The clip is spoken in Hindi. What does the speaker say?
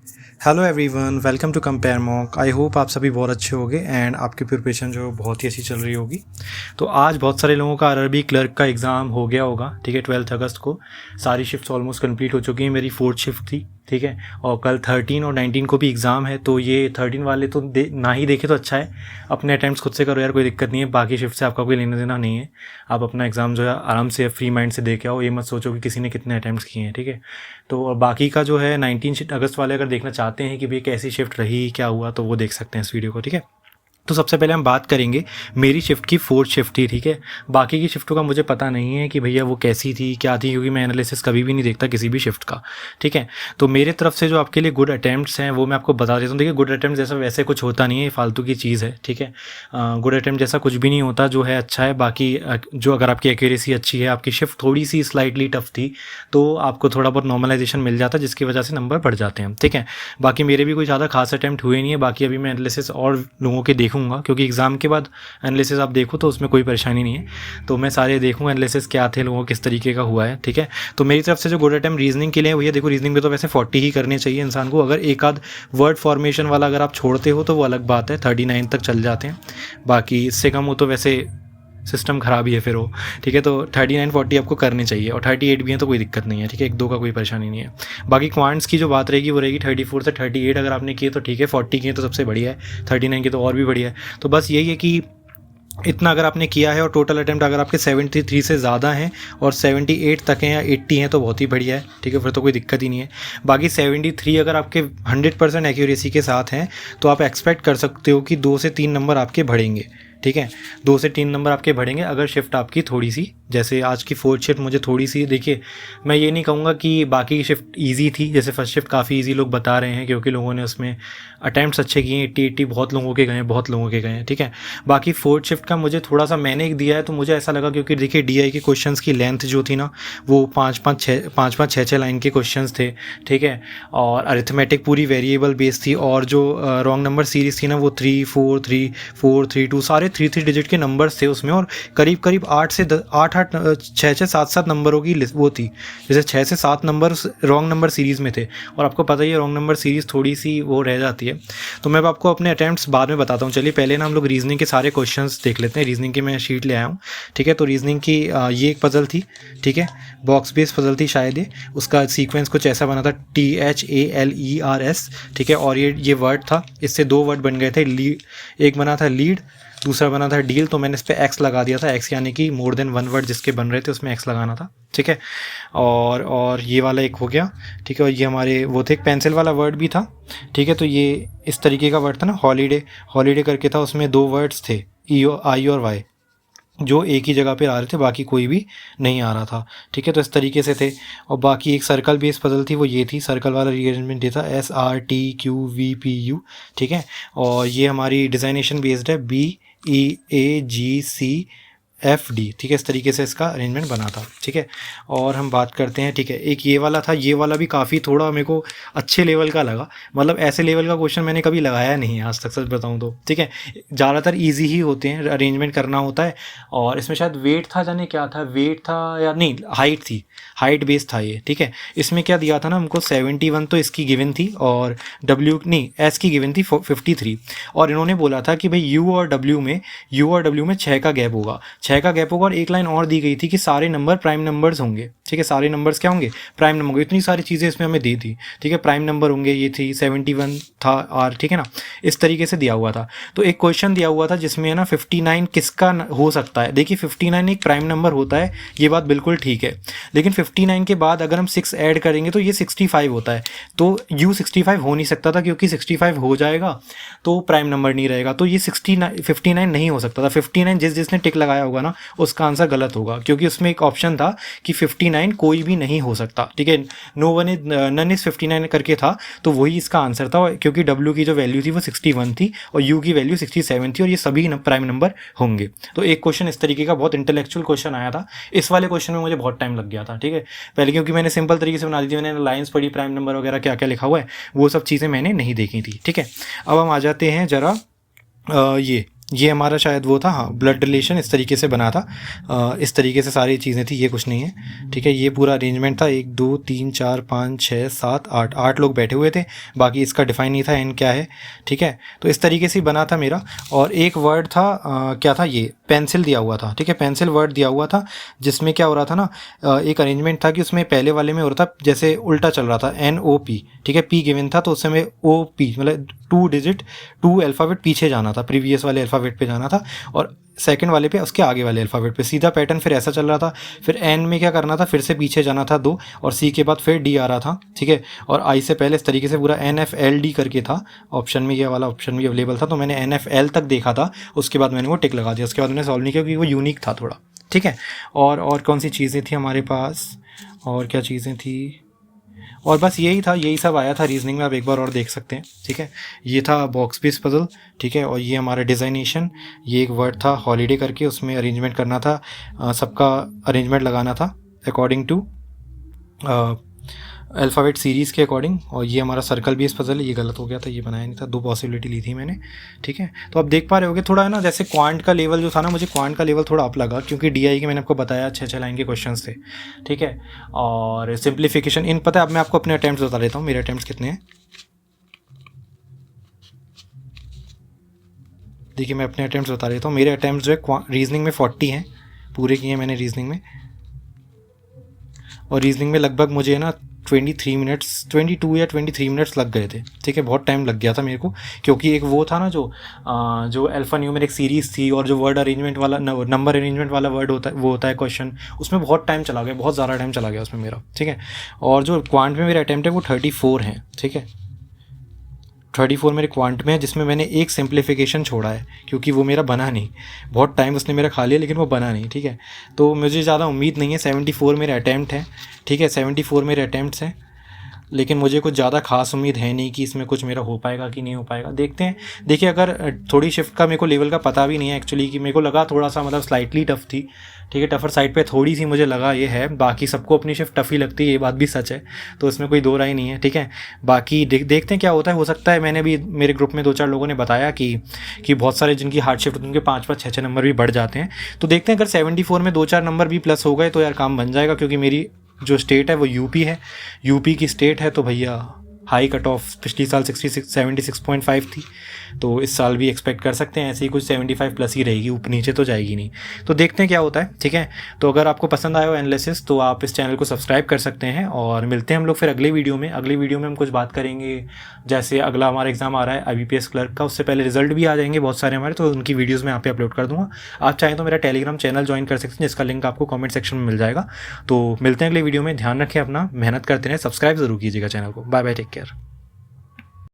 Hello everyone, welcome to compare mock. I hope आप सभी बहुत अच्छे होंगे एंड आपकी प्रिपरेशन जो बहुत ही अच्छी चल रही होगी। तो आज बहुत सारे लोगों का आरआरबी क्लर्क का एग्ज़ाम हो गया होगा, ठीक है। 12 अगस्त को सारी शिफ्ट्स ऑलमोस्ट कंप्लीट हो चुकी हैं। मेरी 4th शिफ्ट थी, ठीक है। और कल 13 और 19 को भी एग्ज़ाम है। तो ये 13 वाले तो ना ही देखे तो अच्छा है। अपने अटैम्प्ट्स खुद से करो यार, कोई दिक्कत नहीं है। बाकी शिफ्ट से आपका कोई लेना देना नहीं है। आप अपना एग्ज़ाम जो है आराम से फ्री माइंड से दे के आओ। ये मत सोचो कि किसी ने कितने अटैम्प्ट्स किए हैं, ठीक है। तो और बाकी का जो है 19 अगस्त वाले अगर देखना चाहते हैं कि भाई कैसी शिफ्ट रही, क्या हुआ, तो वो देख सकते हैं इस वीडियो को, ठीक है। तो सबसे पहले हम बात करेंगे मेरी शिफ्ट की। 4th शिफ्ट थी, ठीक है। बाकी की शिफ्टों का मुझे पता नहीं है कि भैया वो कैसी थी, क्या थी, क्योंकि मैं एनालिसिस कभी भी नहीं देखता किसी भी शिफ्ट का, ठीक है। तो मेरे तरफ से जो आपके लिए गुड अटैम्प्ट्स हैं वो मैं आपको बता देता हूँ। देखिए, गुड अटैम्प्ट जैसा वैसे कुछ होता नहीं है, फालतू की चीज़ है, ठीक है। गुड अटैम्प्ट जैसा कुछ भी नहीं होता, जो है अच्छा है। बाकी जो अगर आपकी एक्यूरेसी अच्छी है, आपकी शिफ्ट थोड़ी सी स्लाइटली टफ थी, तो आपको थोड़ा बहुत नॉर्मलाइजेशन मिल जाता है, जिसकी वजह से नंबर बढ़ जाते हैं, ठीक है। बाकी मेरे भी कोई ज़्यादा खास अटैम्प्ट हुए नहीं है। बाकी अभी मैं एनालिसिस और लोगों के देखूंगा, क्योंकि एग्ज़ाम के बाद एनालिसिस आप देखो तो उसमें कोई परेशानी नहीं है। तो मैं सारे देखूंगा एनालिसिस क्या थे लोगों, किस तरीके का हुआ है, ठीक है। तो मेरी तरफ से जो गुड अटैम्प्ट रीजनिंग के लिए भैया, देखो रीजनिंग में तो वैसे 40 ही करने चाहिए इंसान को। अगर एक आध वर्ड फॉर्मेशन वाला अगर आप छोड़ते हो तो वो अलग बात है, 39 तक चल जाते हैं। बाकी इससे कम हो तो वैसे सिस्टम ख़राब ही है फिर वो, ठीक है। तो 39-40 आपको करने चाहिए, और 38 भी है तो कोई दिक्कत नहीं है, ठीक है। 1-2 का कोई परेशानी नहीं है। बाकी क्वांट्स की जो बात रहेगी वो रहेगी 34 से 38 अगर आपने किए तो ठीक है, 40 किए तो सबसे बढ़िया है, 39 की तो और भी बढ़िया है। तो बस यही है कि इतना अगर आपने किया है और टोटल अटैम्प्ट अगर आपके 73 से ज़्यादा हैं और 78 तक हैं या 80 हैं तो बहुत ही बढ़िया है, ठीक है। फिर तो कोई दिक्कत ही नहीं है। बाकी 73 अगर आपके 100% एक्यूरेसी के साथ हैं तो आप एक्सपेक्ट कर सकते हो कि 2 से 3 नंबर आपके बढ़ेंगे, ठीक है। 2 से 3 नंबर आपके बढ़ेंगे अगर शिफ्ट आपकी थोड़ी सी, जैसे आज की 4th शिफ्ट मुझे थोड़ी सी, देखिए मैं ये नहीं कहूँगा कि बाकी की शिफ्ट ईजी थी। जैसे फर्स्ट शिफ्ट काफ़ी ईजी लोग बता रहे हैं, क्योंकि लोगों ने उसमें अटैम्प्ट्स अच्छे किए हैं। 80 बहुत लोगों के गए हैं, बहुत लोगों के गए हैं, ठीक है। बाकी 4th शिफ्ट का मुझे थोड़ा सा मैंने एक दिया है तो मुझे ऐसा लगा, क्योंकि देखिए डीआई के क्वेश्चंस की लेंथ जो थी ना, वो 5-5 लाइन के क्वेश्चंस थे, ठीक है। और अरिथमेटिक पूरी वेरिएबल बेस थी, और जो रॉन्ग नंबर सीरीज़ थी ना वो 3 4 3 4 3 2 सारे 3 डिजिट के नंबर्स थे उसमें। और करीब करीब 8 से 8 6 7 नंबरों की वो थी। जैसे 6 से 7 नंबर रॉन्ग नंबर सीरीज़ में थे, और आपको पता ही है रॉन्ग नंबर सीरीज़ थोड़ी सी वो रह जाती है। तो मैं आपको अपने अटैम्प्ट्स बाद में बताता हूँ। चलिए पहले ना हम लोग रीजनिंग के सारे क्वेश्चंस देख लेते हैं। रीजनिंग की मैं शीट ले आया हूँ, ठीक है। तो रीजनिंग की ये एक पजल थी, ठीक है। बॉक्स बेस्ड पजल थी शायद ये। उसका सीक्वेंस कुछ ऐसा बना था, THALERS, ठीक है। और ये वर्ड था, इससे 2 वर्ड बन गए थे। लीड, एक बना था लीड, दूसरा बना था डील। तो मैंने इस पर एक्स लगा दिया था। एक्स यानी कि मोर देन 1 वर्ड जिसके बन रहे थे उसमें एक्स लगाना था, ठीक है। और ये वाला एक हो गया, ठीक है। और ये हमारे वो थे, एक पेंसिल वाला वर्ड भी था, ठीक है। तो ये इस तरीके का वर्ड था ना, हॉलीडे। हॉलीडे करके था, उसमें 2 वर्ड्स थे, आई और वाई, जो एक ही जगह पे आ रहे थे, बाकी कोई भी नहीं आ रहा था, ठीक है। तो इस तरीके से थे। और बाकी एक सर्कल बेस्ड पजल थी, वो ये थी। सर्कल वाला रीअरेंजमेंट ये था, SRTQVPU, ठीक है। और ये हमारी डिज़ाइनेशन बेस्ड है, BEAGCFD, ठीक है। इस तरीके से इसका अरेंजमेंट बना था, ठीक है। और हम बात करते हैं, ठीक है। एक ये वाला था, ये वाला भी काफ़ी थोड़ा मेरे को अच्छे लेवल का लगा। मतलब ऐसे लेवल का क्वेश्चन मैंने कभी लगाया नहीं आज तक, सच बताऊं तो, ठीक है। ज़्यादातर इजी ही होते हैं, अरेंजमेंट करना होता है। और इसमें शायद वेट था, जाने क्या था, वेट था या नहीं, हाइट थी, हाइट बेस्ड था ये, ठीक है। इसमें क्या दिया था ना हमको, 71 तो इसकी गिवन थी, और डब्ल्यू नहीं एस की गिवन थी 53। और इन्होंने बोला था कि भाई यू और डब्ल्यू में 6 का गैप होगा, 6 का गैप होगा। और एक लाइन और दी गई थी कि सारे नंबर प्राइम नंबर्स होंगे, ठीक है। सारे नंबर्स क्या होंगे, प्राइम नंबर होंगे। इतनी सारी चीज़ें इसमें हमें दी थी, ठीक है। प्राइम नंबर होंगे, ये थी 71 था आर, ठीक है ना। इस तरीके से दिया हुआ था। तो एक क्वेश्चन दिया हुआ था जिसमें है ना 59 किसका हो सकता है। देखिए 59 एक प्राइम नंबर होता है, ये बात बिल्कुल ठीक है। लेकिन 59 के बाद अगर हम 6 ऐड करेंगे तो ये 65 होता है। तो यू 65 हो नहीं सकता था, क्योंकि 65 हो जाएगा तो प्राइम नंबर नहीं रहेगा। तो ये 59 नहीं हो सकता था। 59 जिसने टिक लगाया होगा ना, उसका आंसर गलत होगा, क्योंकि उसमें एक ऑप्शन था कि 59 कोई भी नहीं हो सकता, ठीक है। नन इज 59 करके था, तो वही इसका आंसर था। क्योंकि डब्ल्यू की जो वैल्यू थी वो 61 थी, और यू की वैल्यू 67 थी, और ये सभी प्राइम नंबर होंगे। तो एक क्वेश्चन इस तरीके का बहुत इंटेलेक्चुअल क्वेश्चन आया था। इस वाले क्वेश्चन में मुझे बहुत टाइम लग गया था, ठीक है। पहले क्योंकि मैंने सिंपल तरीके से बना दी थी, मैंने लाइन्स पढ़ी, प्राइम नंबर वगैरह क्या क्या लिखा हुआ है वो सब चीज़ें मैंने नहीं देखी थी, ठीक है। अब हम आ जाते हैं जरा ये ये हमारा शायद वो था, हाँ, ब्लड रिलेशन इस तरीके से बना था। इस तरीके से सारी चीज़ें थी, ये कुछ नहीं है, ठीक है। ये पूरा अरेंजमेंट था, 1 2 3 4 5 6 7 8 लोग बैठे हुए थे, बाकी इसका डिफाइन नहीं था एन क्या है, ठीक है। तो इस तरीके से बना था मेरा। और एक वर्ड था, क्या था, ये पेंसिल दिया हुआ था, ठीक है, पेंसिल वर्ड दिया हुआ था, जिसमें क्या हो रहा था ना, एक अरेंजमेंट था कि उसमें पहले वाले में हो रहा था जैसे उल्टा चल रहा था, NOP, ठीक है, P गिवन था तो उस समय OP मतलब 2 डिजिट 2 अल्फ़ाबेट पीछे जाना था, प्रीवियस वाले अल्फ़ाबेट पे जाना था, और सेकंड वाले पे उसके आगे वाले अल्फ़ाबेट पे सीधा पैटर्न फिर ऐसा चल रहा था। फिर N में क्या करना था, फिर से पीछे जाना था 2, और C के बाद फिर D आ रहा था, ठीक है। और I से पहले इस तरीके से पूरा NFLD करके था ऑप्शन में, ये वाला ऑप्शन भी अवेलेबल था, तो मैंने NFL तक देखा था, उसके बाद मैंने वो टिक लगा दिया, उसके बाद मैंने सॉल्व नहीं किया क्योंकि वो यूनिक था थोड़ा, ठीक है। और कौन सी चीज़ें थी हमारे पास, और क्या चीज़ें थी, और बस यही था, यही सब आया था रीजनिंग में, आप एक बार और देख सकते हैं, ठीक है। ये था बॉक्स पीस पजल, ठीक है। और ये हमारा डिज़ाइनेशन, ये एक वर्ड था हॉलीडे करके, उसमें अरेंजमेंट करना था, सबका अरेंजमेंट लगाना था अकॉर्डिंग टू अल्फ़ाबेट सीरीज़ के अकॉर्डिंग। और ये हमारा सर्कल बेस पजल है, ये गलत हो गया था, ये बनाया नहीं था, 2 पॉसिबिलिटी ली थी मैंने, ठीक है। तो आप देख पा रहे होगे थोड़ा है ना, जैसे क्वांट का लेवल जो था ना, मुझे क्वांट का लेवल थोड़ा अप लगा, क्योंकि DI के मैंने आपको बताया 6 लाइन के क्वेश्चंस थे, ठीक है। और सिंप्लीफिकेशन इन पता है, अब मैं आपको अपने अटैम्प्ट्स बता देता हूँ, मेरे अटैम्प्ट्स कितने हैं। देखिए मैं अपने अटैम्प्ट्स बता देता हूँ, मेरे अटैम्प्ट्स जो है रीजनिंग में 40 हैं, पूरे किए हैं मैंने रीजनिंग में। और रीजनिंग में लगभग मुझे ना 23 मिनट्स 22 या 23 मिनट्स लग गए थे, ठीक है, बहुत टाइम लग गया था मेरे को, क्योंकि एक वो था ना जो अल्फ़ा न्यूमेरिक सीरीज़ थी, और जो वर्ड अरेंजमेंट वाला नंबर अरेंजमेंट वाला वर्ड होता है वो होता है क्वेश्चन, उसमें बहुत टाइम चला गया, बहुत ज़्यादा टाइम चला गया उसमें मेरा, ठीक है। और जो क्वांट में मेरा अटैम्प्ट है वो 34 हैं, ठीक है, 34 मेरे क्वांट में है, जिसमें मैंने एक सिंप्लीफिकेशन छोड़ा है क्योंकि वो मेरा बना नहीं, बहुत टाइम उसने मेरा खा लिया लेकिन वो बना नहीं, ठीक है। तो मुझे ज़्यादा उम्मीद नहीं है, 74 मेरे अटैम्प्ट हैं, ठीक है, 74 मेरे अटैम्प्ट्स हैं, लेकिन मुझे कुछ ज़्यादा खास उम्मीद है नहीं कि इसमें कुछ मेरा हो पाएगा कि नहीं हो पाएगा, देखते हैं। देखिए अगर थोड़ी शिफ्ट का मेरे को लेवल का पता भी नहीं है एक्चुअली, कि मेरे को लगा थोड़ा सा मतलब स्लाइटली टफ थी, ठीक है, टफर साइड पे थोड़ी सी मुझे लगा ये है, बाकी सबको अपनी शिफ्ट टफ ही लगती है, ये बात भी सच है, तो इसमें कोई दो राय नहीं है, ठीक है। बाकी देखते हैं क्या होता है, हो सकता है मैंने भी मेरे ग्रुप में 2-4 लोगों ने बताया कि बहुत सारे जिनकी हार्ड शिफ्ट उनके 5-5 6-6 नंबर भी बढ़ जाते हैं, तो देखते हैं अगर 74 में 2-4 नंबर भी प्लस हो गए तो यार काम बन जाएगा, क्योंकि मेरी जो स्टेट है वो यूपी है, यूपी की स्टेट है, तो भैया हाई कट ऑफ पिछली साल 76.5 थी, तो इस साल भी एक्सपेक्ट कर सकते हैं ऐसे ही कुछ 75 प्लस ही रहेगी, ऊपर नीचे तो जाएगी नहीं, तो देखते हैं क्या होता है, ठीक है। तो अगर आपको पसंद आया हो एनालिसिस तो आप इस चैनल को सब्सक्राइब कर सकते हैं, और मिलते हैं हम लोग फिर अगले वीडियो में। अगले वीडियो में हम कुछ बात करेंगे, जैसे अगला हमारा एग्जाम आ रहा है IBPS क्लर्क का, उससे पहले रिजल्ट भी आ जाएंगे बहुत सारे हमारे, तो उनकी वीडियोज़ मैं यहाँ पे अपलोड कर दूँगा। आप चाहें तो मेरा टेलीग्राम चैनल ज्वाइन कर सकते हैं, जिसका लिंक आपको कॉमेंट सेक्शन में मिल जाएगा। तो मिलते हैं अगले वीडियो में, ध्यान रखें अपना, मेहनत करते रहें, सब्सक्राइब जरूर कीजिएगा चैनल को। Bye bye, take care.